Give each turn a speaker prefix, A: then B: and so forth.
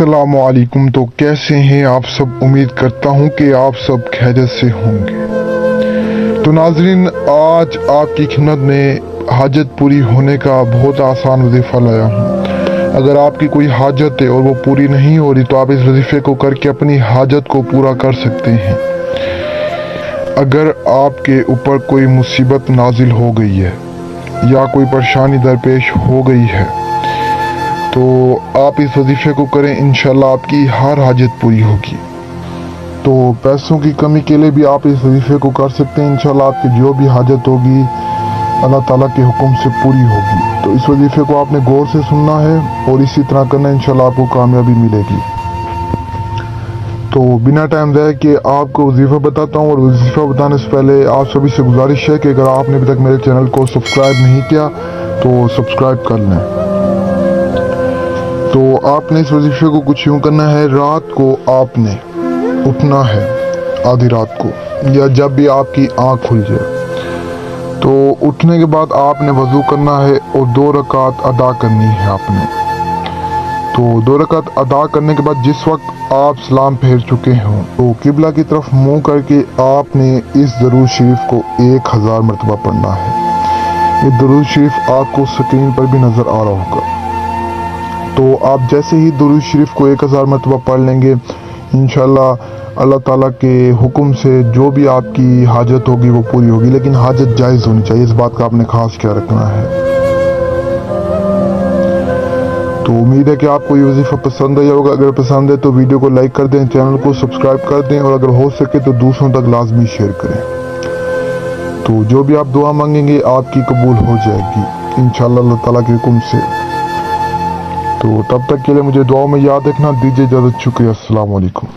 A: अस्सलाम वालेकुम। तो कैसे हैं आप सब? उम्मीद करता हूं कि आप सब खैरियत से होंगे। तो नाजरीन, आज आपकी खिदमत में हाजत पूरी होने का बहुत आसान वजीफ़ा लाया हूं। अगर आपकी कोई हाजत है और वो पूरी नहीं हो रही तो आप इस वजीफ़े को करके अपनी हाजत को पूरा कर सकते हैं। अगर आपके ऊपर कोई मुसीबत नाजिल हो गई है या कोई परेशानी दरपेश हो गई है तो आप इस वजीफ़े को करें, इंशाल्लाह आपकी हर हाजत पूरी होगी। तो पैसों की कमी के लिए भी आप इस वजीफ़े को कर सकते हैं। इंशाल्लाह आपकी जो भी हाजत होगी अल्लाह ताला के हुक्म से पूरी होगी। तो इस वजीफ़े को आपने गौर से सुनना है और इसी तरह करना, इंशाल्लाह आपको कामयाबी मिलेगी। तो बिना टाइम ज़ाया किए आपको वजीफ़ा बताता हूँ, और वजीफ़ा बताने से पहले आप सभी से गुजारिश है कि अगर आपने अभी तक मेरे चैनल को सब्सक्राइब नहीं किया तो सब्सक्राइब कर लें। तो आपने इस वजीफ़े को कुछ यूँ करना है, रात को आपने उठना है, आधी रात को या जब भी आपकी आँख खुल जाए। तो उठने के बाद आपने वज़ू करना है और 2 रकात अदा करनी है आपने। तो 2 रकात अदा करने के बाद जिस वक्त आप सलाम फेर चुके हों तो किबला की तरफ मुँह करके आपने इस दरूद शरीफ को 1000 मरतबा पढ़ना है। ये दरूद शरीफ आपको स्क्रीन पर भी नज़र आ रहा होगा। तो आप जैसे ही दरूद शरीफ को 1000 मरतबा पढ़ लेंगे, इंशाल्लाह अल्लाह ताला के हुक्म से जो भी आपकी हाजत होगी वो पूरी होगी, लेकिन हाजत जायज़ होनी चाहिए, इस बात का आपने खास ख्याल रखना है। तो उम्मीद है कि आपको ये वजीफ़ा पसंद आया होगा। अगर पसंद है तो वीडियो को लाइक कर दें, चैनल को सब्सक्राइब कर दें, और अगर हो सके तो दूसरों तक लाजमी शेयर करें। तो जो भी आप दुआ मांगेंगे आपकी कबूल हो जाएगी इंशाल्लाह अल्लाह ताला के हुक्म से। तो तब तक के लिए मुझे दुआओं में याद रखना। दीजिए इजाज़त, शुक्रिया, अस्सलाम वालेकुम।